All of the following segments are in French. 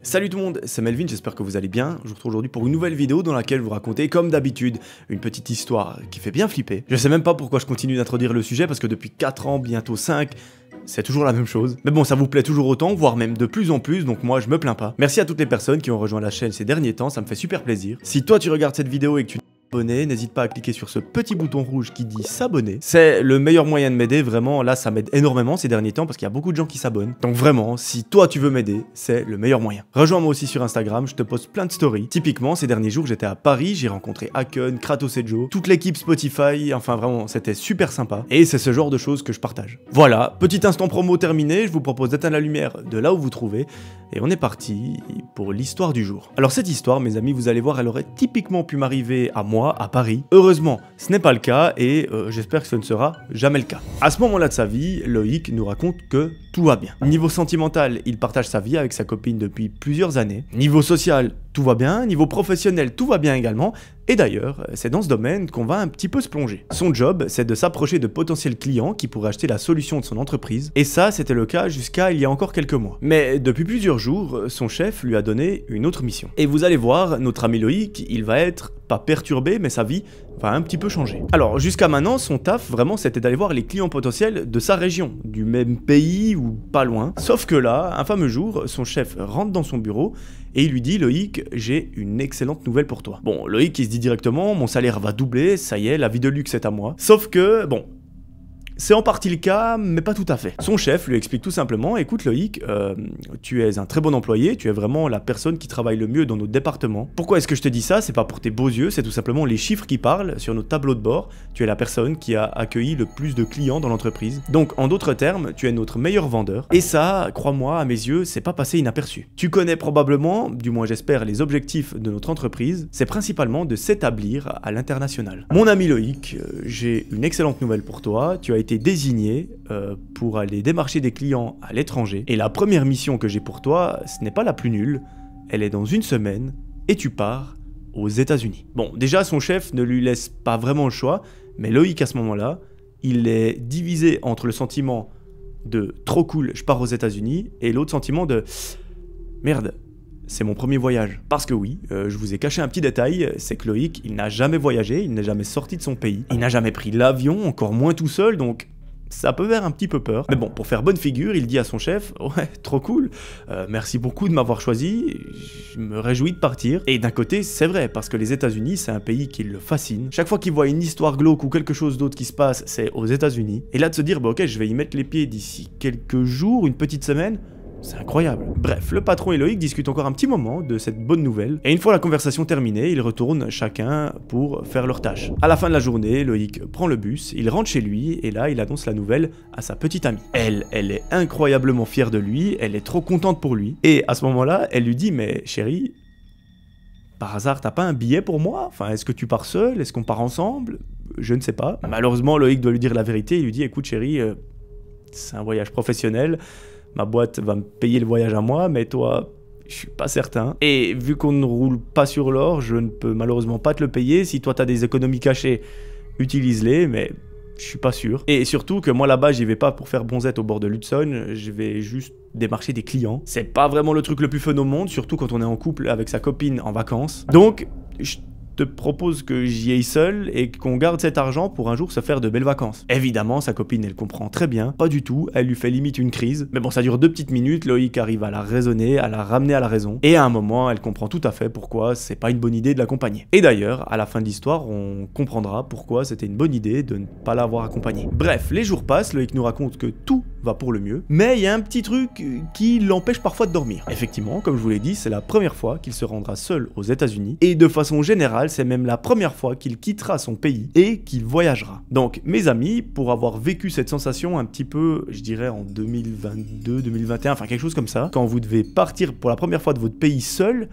Salut tout le monde, c'est Melvin, j'espère que vous allez bien. Je vous retrouve aujourd'hui pour une nouvelle vidéo dans laquelle je vous raconter, comme d'habitude, une petite histoire qui fait bien flipper. Je sais même pas pourquoi je continue d'introduire le sujet, parce que depuis 4 ans, bientôt 5, c'est toujours la même chose. Mais bon, ça vous plaît toujours autant, voire même de plus en plus, donc moi je me plains pas. Merci à toutes les personnes qui ont rejoint la chaîne ces derniers temps, ça me fait super plaisir. Si toi tu regardes cette vidéo et que tu abonné, n'hésite pas à cliquer sur ce petit bouton rouge qui dit s'abonner. C'est le meilleur moyen de m'aider, vraiment, là ça m'aide énormément ces derniers temps parce qu'il y a beaucoup de gens qui s'abonnent. Donc vraiment, si toi tu veux m'aider, c'est le meilleur moyen. Rejoins-moi aussi sur Instagram, je te poste plein de stories. Typiquement, ces derniers jours j'étais à Paris, j'ai rencontré Haken, Kratos et Joe, toute l'équipe Spotify, enfin vraiment c'était super sympa. Et c'est ce genre de choses que je partage. Voilà, petit instant promo terminé, je vous propose d'éteindre la lumière de là où vous trouvez. Et on est parti pour l'histoire du jour. Alors cette histoire, mes amis, vous allez voir, elle aurait typiquement pu m'arriver à moi, à Paris. Heureusement, ce n'est pas le cas et j'espère que ce ne sera jamais le cas. À ce moment-là de sa vie, Loïc nous raconte que tout va bien. Niveau sentimental, il partage sa vie avec sa copine depuis plusieurs années. Niveau social, tout va bien. Niveau professionnel, tout va bien également. Et d'ailleurs, c'est dans ce domaine qu'on va un petit peu se plonger. Son job, c'est de s'approcher de potentiels clients qui pourraient acheter la solution de son entreprise. Et ça, c'était le cas jusqu'à il y a encore quelques mois. Mais depuis plusieurs jours, son chef lui a donné une autre mission. Et vous allez voir, notre ami Loïc, il va être pas perturbé, mais sa vie va un petit peu changer. Alors, jusqu'à maintenant, son taf, vraiment, c'était d'aller voir les clients potentiels de sa région, du même pays ou pas loin. Sauf que là, un fameux jour, son chef rentre dans son bureau et il lui dit « Loïc, j'ai une excellente nouvelle pour toi ». Bon, Loïc, il se dit directement « Mon salaire va doubler, ça y est, la vie de luxe est à moi ». Sauf que, bon, c'est en partie le cas, mais pas tout à fait. Son chef lui explique tout simplement, écoute Loïc, tu es un très bon employé, tu es vraiment la personne qui travaille le mieux dans notre département. Pourquoi est-ce que je te dis ça? C'est pas pour tes beaux yeux, c'est tout simplement les chiffres qui parlent sur notre tableau de bord. Tu es la personne qui a accueilli le plus de clients dans l'entreprise. Donc en d'autres termes, tu es notre meilleur vendeur. Et ça, crois-moi, à mes yeux, c'est pas passé inaperçu. Tu connais probablement, du moins j'espère, les objectifs de notre entreprise. C'est principalement de s'établir à l'international. Mon ami Loïc, j'ai une excellente nouvelle pour toi. Tu as été désigné pour aller démarcher des clients à l'étranger. Et la première mission que j'ai pour toi, ce n'est pas la plus nulle, elle est dans une semaine et tu pars aux États-Unis. Bon, déjà son chef ne lui laisse pas vraiment le choix, mais Loïc à ce moment-là, il est divisé entre le sentiment de trop cool, je pars aux États-Unis, et l'autre sentiment de merde. C'est mon premier voyage. Parce que oui, je vous ai caché un petit détail, c'est que Loïc, il n'a jamais voyagé, il n'est jamais sorti de son pays, il n'a jamais pris l'avion, encore moins tout seul, donc ça peut faire un petit peu peur. Mais bon, pour faire bonne figure, il dit à son chef « Ouais, trop cool, merci beaucoup de m'avoir choisi, je me réjouis de partir. » Et d'un côté, c'est vrai, parce que les États-Unis, c'est un pays qui le fascine. Chaque fois qu'il voit une histoire glauque ou quelque chose d'autre qui se passe, c'est aux États-Unis. Et là, de se dire « Bah ok, je vais y mettre les pieds d'ici quelques jours, une petite semaine », c'est incroyable. Bref, le patron et Loïc discutent encore un petit moment de cette bonne nouvelle, et une fois la conversation terminée, ils retournent chacun pour faire leur tâche. À la fin de la journée, Loïc prend le bus, il rentre chez lui, et là, il annonce la nouvelle à sa petite amie. Elle est incroyablement fière de lui, elle est trop contente pour lui, et à ce moment-là, elle lui dit « Mais chérie, par hasard, t'as pas un billet pour moi? Enfin, est-ce que tu pars seul? Est-ce qu'on part ensemble? Je ne sais pas. » Malheureusement, Loïc doit lui dire la vérité, il lui dit « Écoute chérie, c'est un voyage professionnel, ma boîte va me payer le voyage à moi, mais toi, je suis pas certain. Et vu qu'on ne roule pas sur l'or, je ne peux malheureusement pas te le payer. Si toi t'as des économies cachées, utilise-les, mais je suis pas sûr. Et surtout que moi là-bas, j'y vais pas pour faire bonzette au bord de l'Hudson, je vais juste démarcher des clients. C'est pas vraiment le truc le plus fun au monde, surtout quand on est en couple avec sa copine en vacances. Donc, je te propose que j'y aille seul et qu'on garde cet argent pour un jour se faire de belles vacances. » Évidemment, sa copine, elle comprend très bien, pas du tout, elle lui fait limite une crise. Mais bon, ça dure 2 petites minutes, Loïc arrive à la raisonner, à la ramener à la raison. Et à un moment, elle comprend tout à fait pourquoi c'est pas une bonne idée de l'accompagner. Et d'ailleurs, à la fin de l'histoire, on comprendra pourquoi c'était une bonne idée de ne pas l'avoir accompagné. Bref, les jours passent, Loïc nous raconte que tout va pour le mieux, mais il y a un petit truc qui l'empêche parfois de dormir. Effectivement, comme je vous l'ai dit, c'est la première fois qu'il se rendra seul aux États-Unis, et de façon générale, c'est même la première fois qu'il quittera son pays et qu'il voyagera. Donc, mes amis, pour avoir vécu cette sensation un petit peu, je dirais en 2022, 2021, enfin quelque chose comme ça, quand vous devez partir pour la première fois de votre pays seul,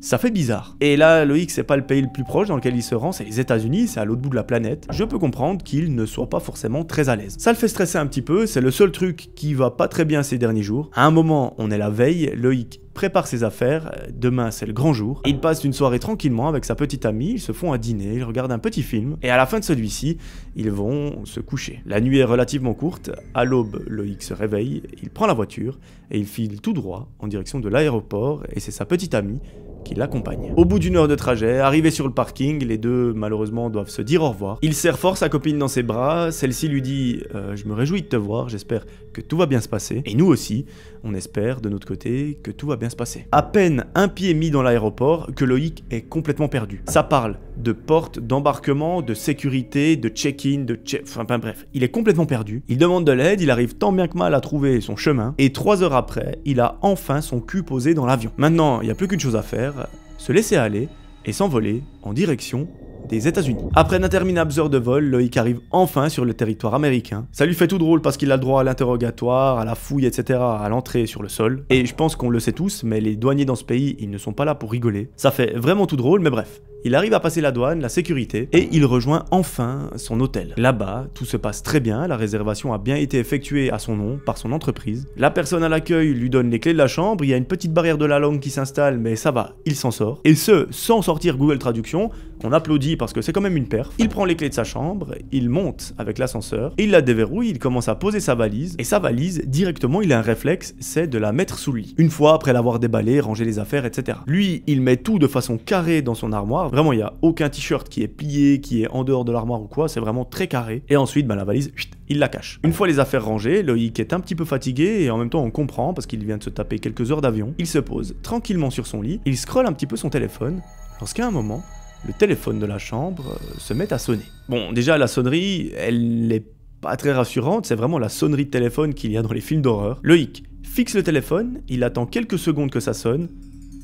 Ça fait bizarre. Et là, Loïc, c'est pas le pays le plus proche dans lequel il se rend, c'est les États-Unis, c'est à l'autre bout de la planète. Je peux comprendre qu'il ne soit pas forcément très à l'aise. Ça le fait stresser un petit peu, c'est le seul truc qui va pas très bien ces derniers jours. À un moment, on est la veille, Loïc prépare ses affaires, demain c'est le grand jour. Il passe une soirée tranquillement avec sa petite amie, ils se font un dîner, ils regardent un petit film, et à la fin de celui-ci, ils vont se coucher. La nuit est relativement courte, à l'aube, Loïc se réveille, il prend la voiture, et il file tout droit en direction de l'aéroport, et c'est sa petite amie qui l'accompagne. Au bout d'une heure de trajet, arrivé sur le parking, les deux malheureusement doivent se dire au revoir. Il serre fort sa copine dans ses bras, celle-ci lui dit je me réjouis de te voir, j'espère que tout va bien se passer. Et nous aussi, on espère de notre côté que tout va bien se passer. À peine un pied mis dans l'aéroport que Loïc est complètement perdu. Ça parle de porte, d'embarquement, de sécurité, de check-in, enfin bref, il est complètement perdu. Il demande de l'aide, il arrive tant bien que mal à trouver son chemin, et 3 heures après, il a enfin son cul posé dans l'avion. Maintenant, il n'y a plus qu'une chose à faire, se laisser aller et s'envoler en direction des États-Unis. Après d'interminables heures de vol, Loïc arrive enfin sur le territoire américain. Ça lui fait tout drôle parce qu'il a le droit à l'interrogatoire, à la fouille, etc. à l'entrée sur le sol. Et je pense qu'on le sait tous, mais les douaniers dans ce pays, ils ne sont pas là pour rigoler. Ça fait vraiment tout drôle, mais bref. Il arrive à passer la douane, la sécurité, et il rejoint enfin son hôtel. Là-bas, tout se passe très bien, la réservation a bien été effectuée à son nom, par son entreprise. La personne à l'accueil lui donne les clés de la chambre, il y a une petite barrière de la langue qui s'installe, mais ça va, il s'en sort. Et ce, sans sortir Google Traduction, on applaudit parce que c'est quand même une perf. Il prend les clés de sa chambre, il monte avec l'ascenseur, il la déverrouille, il commence à poser sa valise, et sa valise, directement, il a un réflexe, c'est de la mettre sous le lit. Une fois après l'avoir déballé, rangé les affaires, etc. Lui, il met tout de façon carrée dans son armoire. Vraiment, il n'y a aucun t-shirt qui est plié, qui est en dehors de l'armoire ou quoi, c'est vraiment très carré. Et ensuite, la valise, il la cache. Une fois les affaires rangées, Loïc est un petit peu fatigué et en même temps on comprend parce qu'il vient de se taper quelques heures d'avion. Il se pose tranquillement sur son lit, il scrolle un petit peu son téléphone, lorsqu'à un moment, le téléphone de la chambre se met à sonner. Bon, déjà la sonnerie, elle n'est pas très rassurante, c'est vraiment la sonnerie de téléphone qu'il y a dans les films d'horreur. Loïc fixe le téléphone, il attend quelques secondes que ça sonne,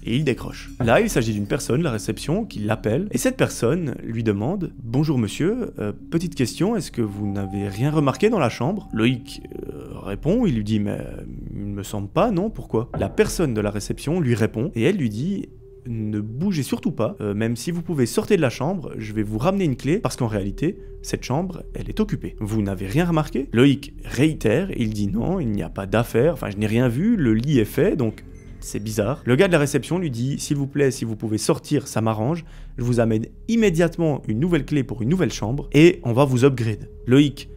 et il décroche. Là, il s'agit d'une personne, la réception, qui l'appelle, et cette personne lui demande « Bonjour monsieur, petite question, est-ce que vous n'avez rien remarqué dans la chambre ?» Loïc répond, il lui dit « Mais il ne me semble pas, non, pourquoi ?» La personne de la réception lui répond, et elle lui dit « Ne bougez surtout pas, même si vous pouvez sortir de la chambre, je vais vous ramener une clé, parce qu'en réalité, cette chambre, elle est occupée. Vous n'avez rien remarqué ?» Loïc réitère, il dit « Non, il n'y a pas d'affaire, enfin je n'ai rien vu, le lit est fait, donc... » C'est bizarre. Le gars de la réception lui dit « S'il vous plaît, si vous pouvez sortir, ça m'arrange. Je vous amène immédiatement une nouvelle clé pour une nouvelle chambre et on va vous upgrade. » Loïc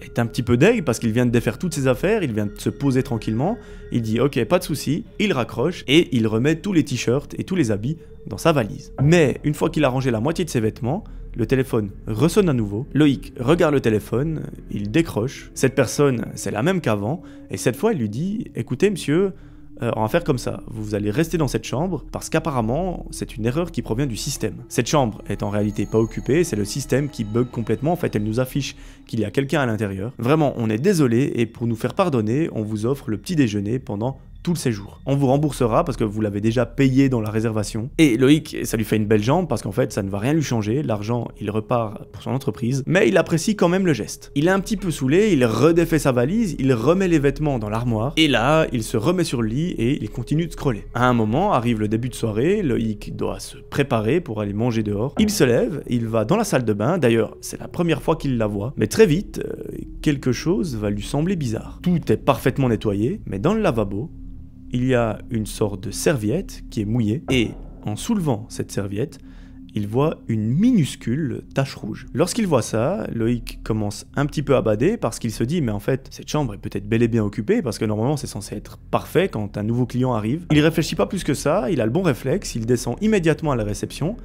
est un petit peu deg parce qu'il vient de défaire toutes ses affaires, il vient de se poser tranquillement. Il dit « Ok, pas de souci. » Il raccroche et il remet tous les t-shirts et tous les habits dans sa valise. Mais une fois qu'il a rangé la moitié de ses vêtements, le téléphone ressonne à nouveau. Loïc regarde le téléphone, il décroche. Cette personne, c'est la même qu'avant et cette fois, il lui dit « Écoutez, monsieur, on va faire comme ça, vous allez rester dans cette chambre parce qu'apparemment c'est une erreur qui provient du système. Cette chambre est en réalité pas occupée, c'est le système qui bug complètement, en fait elle nous affiche qu'il y a quelqu'un à l'intérieur. Vraiment, on est désolé et pour nous faire pardonner, on vous offre le petit déjeuner pendant tout le séjour. On vous remboursera parce que vous l'avez déjà payé dans la réservation. Et Loïc, ça lui fait une belle jambe parce qu'en fait, ça ne va rien lui changer. L'argent, il repart pour son entreprise. Mais il apprécie quand même le geste. Il est un petit peu saoulé, il redéfait sa valise, il remet les vêtements dans l'armoire. Et là, il se remet sur le lit et il continue de scroller. À un moment, arrive le début de soirée, Loïc doit se préparer pour aller manger dehors. Il se lève, il va dans la salle de bain. D'ailleurs, c'est la première fois qu'il la voit. Mais très vite, quelque chose va lui sembler bizarre. Tout est parfaitement nettoyé, mais dans le lavabo, il y a une sorte de serviette qui est mouillée et en soulevant cette serviette, il voit une minuscule tache rouge. Lorsqu'il voit ça, Loïc commence un petit peu à bader parce qu'il se dit mais en fait cette chambre est peut-être bel et bien occupée parce que normalement c'est censé être parfait quand un nouveau client arrive. Il réfléchit pas plus que ça, il a le bon réflexe, il descend immédiatement à la réception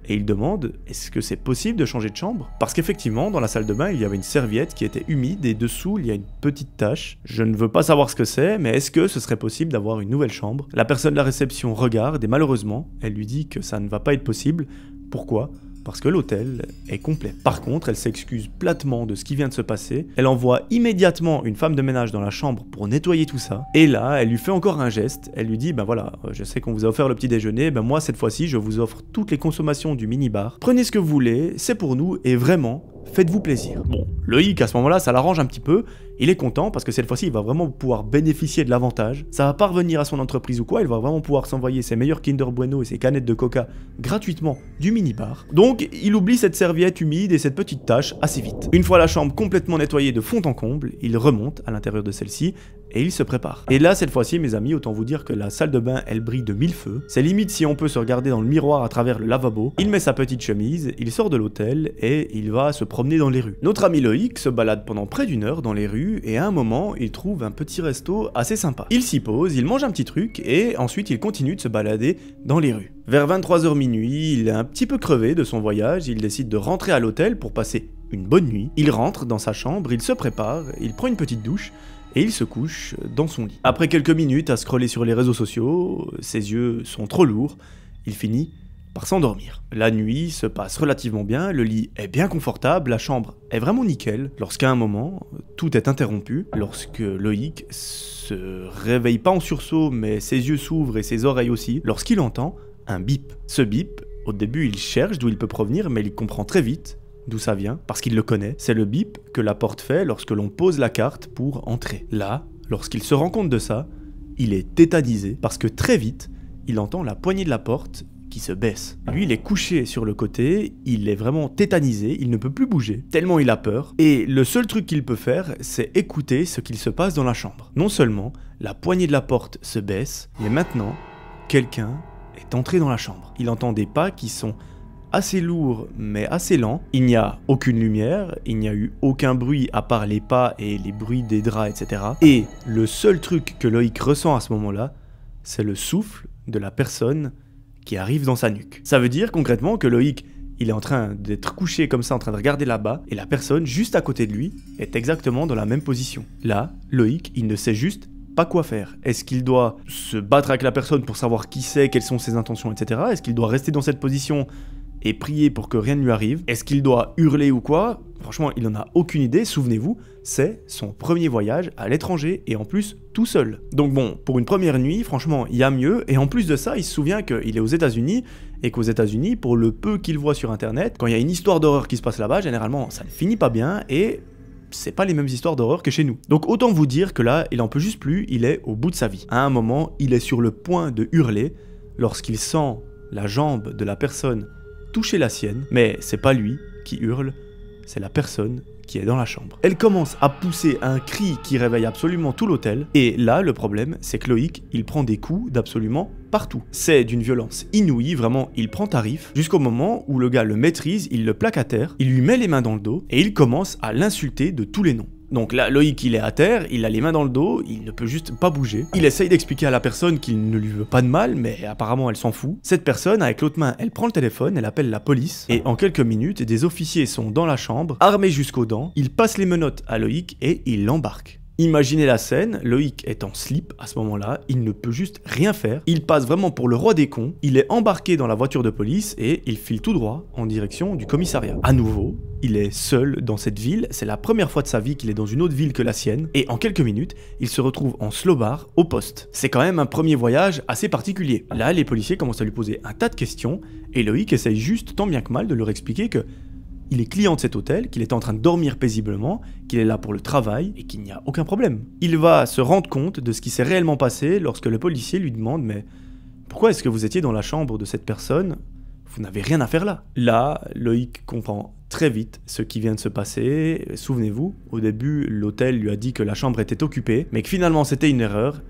et il demande est-ce que c'est possible de changer de chambre? Parce qu'effectivement, dans la salle de bain, il y avait une serviette qui était humide et dessous, il y a une petite tache. Je ne veux pas savoir ce que c'est, mais est-ce que ce serait possible d'avoir une nouvelle chambre? La personne de la réception regarde et malheureusement, elle lui dit que ça ne va pas être possible. Pourquoi? Parce que l'hôtel est complet. Par contre, elle s'excuse platement de ce qui vient de se passer. Elle envoie immédiatement une femme de ménage dans la chambre pour nettoyer tout ça. Et là, elle lui fait encore un geste. Elle lui dit, ben voilà, je sais qu'on vous a offert le petit déjeuner, ben moi cette fois-ci, je vous offre toutes les consommations du minibar. Prenez ce que vous voulez, c'est pour nous et vraiment, faites-vous plaisir. Bon, Loïc à ce moment-là, ça l'arrange un petit peu, il est content parce que cette fois-ci, il va vraiment pouvoir bénéficier de l'avantage. Ça va pas revenir à son entreprise ou quoi, il va vraiment pouvoir s'envoyer ses meilleurs Kinder Bueno et ses canettes de coca gratuitement du minibar. Donc, il oublie cette serviette humide et cette petite tâche assez vite. Une fois la chambre complètement nettoyée de fond en comble, il remonte à l'intérieur de celle-ci et il se prépare. Et là, cette fois-ci, mes amis, autant vous dire que la salle de bain, elle brille de mille feux. C'est limite si on peut se regarder dans le miroir à travers le lavabo. Il met sa petite chemise, il sort de l'hôtel et il va se promener dans les rues. Notre ami Loïc se balade pendant près d'une heure dans les rues et à un moment, il trouve un petit resto assez sympa. Il s'y pose, il mange un petit truc et ensuite il continue de se balader dans les rues. Vers 23h minuit, il est un petit peu crevé de son voyage, il décide de rentrer à l'hôtel pour passer une bonne nuit. Il rentre dans sa chambre, il se prépare, il prend une petite douche et il se couche dans son lit. Après quelques minutes à scroller sur les réseaux sociaux, ses yeux sont trop lourds, il finit par s'endormir. La nuit se passe relativement bien, le lit est bien confortable, la chambre est vraiment nickel, lorsqu'à un moment, tout est interrompu, lorsque Loïc se réveille pas en sursaut, mais ses yeux s'ouvrent et ses oreilles aussi, lorsqu'il entend un bip. Ce bip, au début il cherche d'où il peut provenir, mais il comprend très vite d'où ça vient, parce qu'il le connaît. C'est le bip que la porte fait lorsque l'on pose la carte pour entrer. Là, lorsqu'il se rend compte de ça, il est tétanisé, parce que très vite, il entend la poignée de la porte qui se baisse. Lui, il est couché sur le côté, il est vraiment tétanisé, il ne peut plus bouger, tellement il a peur, et le seul truc qu'il peut faire, c'est écouter ce qu'il se passe dans la chambre. Non seulement, la poignée de la porte se baisse, mais maintenant, quelqu'un est entré dans la chambre. Il entend des pas qui sont assez lourd mais assez lent, il n'y a aucune lumière, il n'y a eu aucun bruit à part les pas et les bruits des draps, etc. Et le seul truc que Loïc ressent à ce moment-là, c'est le souffle de la personne qui arrive dans sa nuque. Ça veut dire concrètement que Loïc, il est en train d'être couché comme ça, en train de regarder là-bas, et la personne juste à côté de lui est exactement dans la même position. Là, Loïc, il ne sait juste pas quoi faire. Est-ce qu'il doit se battre avec la personne pour savoir qui c'est, quelles sont ses intentions, etc. Est-ce qu'il doit rester dans cette position et prier pour que rien ne lui arrive? Est-ce qu'il doit hurler ou quoi? Franchement, il n'en a aucune idée, souvenez-vous, c'est son premier voyage à l'étranger et en plus tout seul. Donc bon, pour une première nuit, franchement, il y a mieux, et en plus de ça, il se souvient qu'il est aux États-Unis et qu'aux États-Unis, pour le peu qu'il voit sur internet, quand il y a une histoire d'horreur qui se passe là-bas, généralement ça ne finit pas bien et c'est pas les mêmes histoires d'horreur que chez nous. Donc autant vous dire que là, il en peut juste plus, il est au bout de sa vie. À un moment, il est sur le point de hurler lorsqu'il sent la jambe de la personne toucher la sienne, mais c'est pas lui qui hurle, c'est la personne qui est dans la chambre. Elle commence à pousser un cri qui réveille absolument tout l'hôtel, et là le problème c'est que Loïc, il prend des coups d'absolument partout. C'est d'une violence inouïe, vraiment il prend tarif, jusqu'au moment où le gars le maîtrise, il le plaque à terre, il lui met les mains dans le dos, et il commence à l'insulter de tous les noms. Donc là, Loïc, il est à terre, il a les mains dans le dos, il ne peut juste pas bouger. Il essaye d'expliquer à la personne qu'il ne lui veut pas de mal, mais apparemment elle s'en fout. Cette personne, avec l'autre main, elle prend le téléphone, elle appelle la police, et en quelques minutes, des officiers sont dans la chambre, armés jusqu'aux dents, ils passent les menottes à Loïc et ils l'embarquent. Imaginez la scène, Loïc est en slip à ce moment-là, il ne peut juste rien faire, il passe vraiment pour le roi des cons, il est embarqué dans la voiture de police et il file tout droit en direction du commissariat. À nouveau, il est seul dans cette ville, c'est la première fois de sa vie qu'il est dans une autre ville que la sienne, et en quelques minutes, il se retrouve en slow-bar au poste. C'est quand même un premier voyage assez particulier. Là, les policiers commencent à lui poser un tas de questions, et Loïc essaye juste tant bien que mal de leur expliquer que il est client de cet hôtel, qu'il est en train de dormir paisiblement, qu'il est là pour le travail et qu'il n'y a aucun problème. Il va se rendre compte de ce qui s'est réellement passé lorsque le policier lui demande « Mais pourquoi est-ce que vous étiez dans la chambre de cette personne? Vous n'avez rien à faire là. » Là, Loïc comprend très vite ce qui vient de se passer. Souvenez-vous, au début, l'hôtel lui a dit que la chambre était occupée, mais que finalement c'était une erreur.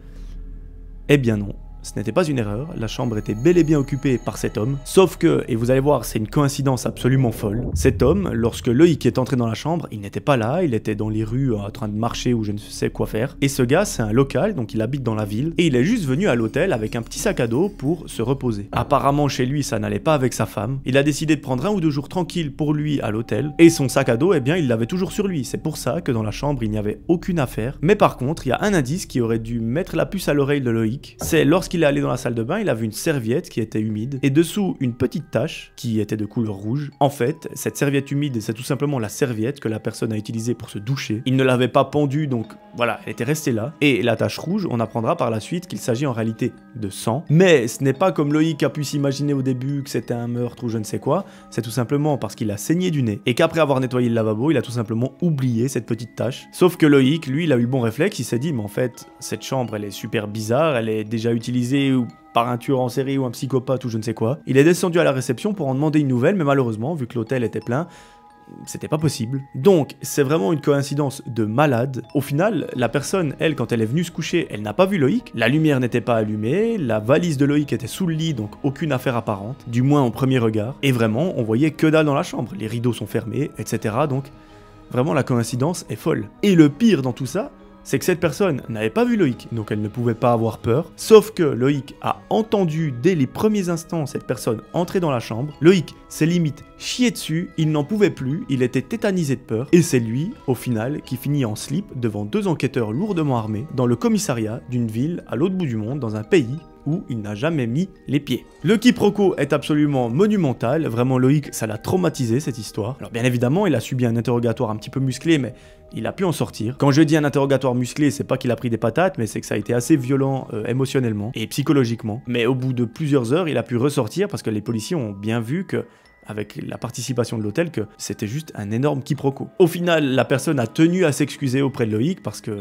Eh bien non. Ce n'était pas une erreur, la chambre était bel et bien occupée par cet homme, sauf que, et vous allez voir, c'est une coïncidence absolument folle, cet homme, lorsque Loïc est entré dans la chambre, il n'était pas là, il était dans les rues en train de marcher ou je ne sais quoi faire, et ce gars, c'est un local, donc il habite dans la ville, et il est juste venu à l'hôtel avec un petit sac à dos pour se reposer. Apparemment, chez lui, ça n'allait pas avec sa femme, il a décidé de prendre 1 ou 2 jours tranquilles pour lui à l'hôtel, et son sac à dos, eh bien, il l'avait toujours sur lui, c'est pour ça que dans la chambre, il n'y avait aucune affaire, mais par contre, il y a un indice qui aurait dû mettre la puce à l'oreille de Loïc, c'est lorsqu'il lorsqu'il est allé dans la salle de bain, il a vu une serviette qui était humide et dessous une petite tache qui était de couleur rouge. En fait, cette serviette humide, c'est tout simplement la serviette que la personne a utilisée pour se doucher. Il ne l'avait pas pendue, donc voilà, elle était restée là. Et la tache rouge, on apprendra par la suite qu'il s'agit en réalité de sang. Mais ce n'est pas comme Loïc a pu s'imaginer au début que c'était un meurtre ou je ne sais quoi. C'est tout simplement parce qu'il a saigné du nez et qu'après avoir nettoyé le lavabo, il a tout simplement oublié cette petite tache. Sauf que Loïc, lui, il a eu le bon réflexe, il s'est dit, mais en fait, cette chambre, elle est super bizarre, elle est déjà utilisée par un tueur en série ou un psychopathe ou je ne sais quoi. Il est descendu à la réception pour en demander une nouvelle, mais malheureusement, vu que l'hôtel était plein, c'était pas possible. Donc, c'est vraiment une coïncidence de malade. Au final, la personne, elle, quand elle est venue se coucher, elle n'a pas vu Loïc. La lumière n'était pas allumée, la valise de Loïc était sous le lit, donc aucune affaire apparente, du moins au premier regard. Et vraiment, on voyait que dalle dans la chambre. Les rideaux sont fermés, etc. Donc, vraiment, la coïncidence est folle. Et le pire dans tout ça, c'est que cette personne n'avait pas vu Loïc, donc elle ne pouvait pas avoir peur. Sauf que Loïc a entendu dès les premiers instants cette personne entrer dans la chambre. Loïc s'est limite chié dessus, il n'en pouvait plus, il était tétanisé de peur. Et c'est lui, au final, qui finit en slip devant 2 enquêteurs lourdement armés dans le commissariat d'une ville à l'autre bout du monde, dans un pays où il n'a jamais mis les pieds. Le quiproquo est absolument monumental, vraiment Loïc, ça l'a traumatisé cette histoire. Alors bien évidemment, il a subi un interrogatoire un petit peu musclé, mais il a pu en sortir. Quand je dis un interrogatoire musclé, c'est pas qu'il a pris des patates, mais c'est que ça a été assez violent émotionnellement et psychologiquement. Mais au bout de plusieurs heures, il a pu ressortir parce que les policiers ont bien vu que, avec la participation de l'hôtel, que c'était juste un énorme quiproquo. Au final, la personne a tenu à s'excuser auprès de Loïc parce que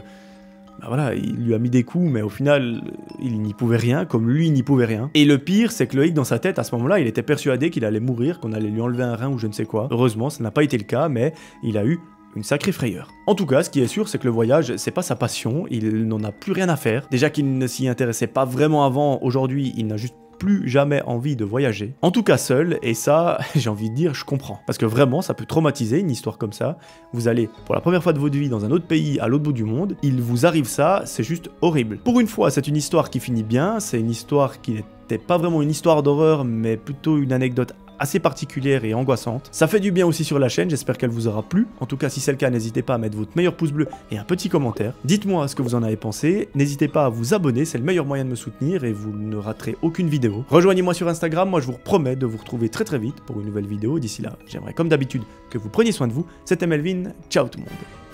bah voilà, il lui a mis des coups, mais au final, il n'y pouvait rien, comme lui, il n'y pouvait rien. Et le pire, c'est que Loïc, dans sa tête, à ce moment-là, il était persuadé qu'il allait mourir, qu'on allait lui enlever un rein ou je ne sais quoi. Heureusement, ça n'a pas été le cas, mais il a eu une sacrée frayeur. En tout cas, ce qui est sûr, c'est que le voyage, c'est pas sa passion, il n'en a plus rien à faire. Déjà qu'il ne s'y intéressait pas vraiment avant, aujourd'hui, il n'a juste plus jamais envie de voyager. En tout cas seul, et ça, j'ai envie de dire, je comprends. Parce que vraiment, ça peut traumatiser une histoire comme ça. Vous allez, pour la première fois de votre vie, dans un autre pays, à l'autre bout du monde, il vous arrive ça, c'est juste horrible. Pour une fois, c'est une histoire qui finit bien, c'est une histoire qui n'était pas vraiment une histoire d'horreur, mais plutôt une anecdote assez particulière et angoissante. Ça fait du bien aussi sur la chaîne, j'espère qu'elle vous aura plu. En tout cas, si c'est le cas, n'hésitez pas à mettre votre meilleur pouce bleu et un petit commentaire. Dites-moi ce que vous en avez pensé, n'hésitez pas à vous abonner, c'est le meilleur moyen de me soutenir et vous ne raterez aucune vidéo. Rejoignez-moi sur Instagram, moi je vous promets de vous retrouver très vite pour une nouvelle vidéo. D'ici là, j'aimerais comme d'habitude que vous preniez soin de vous. C'était Melvin, ciao tout le monde.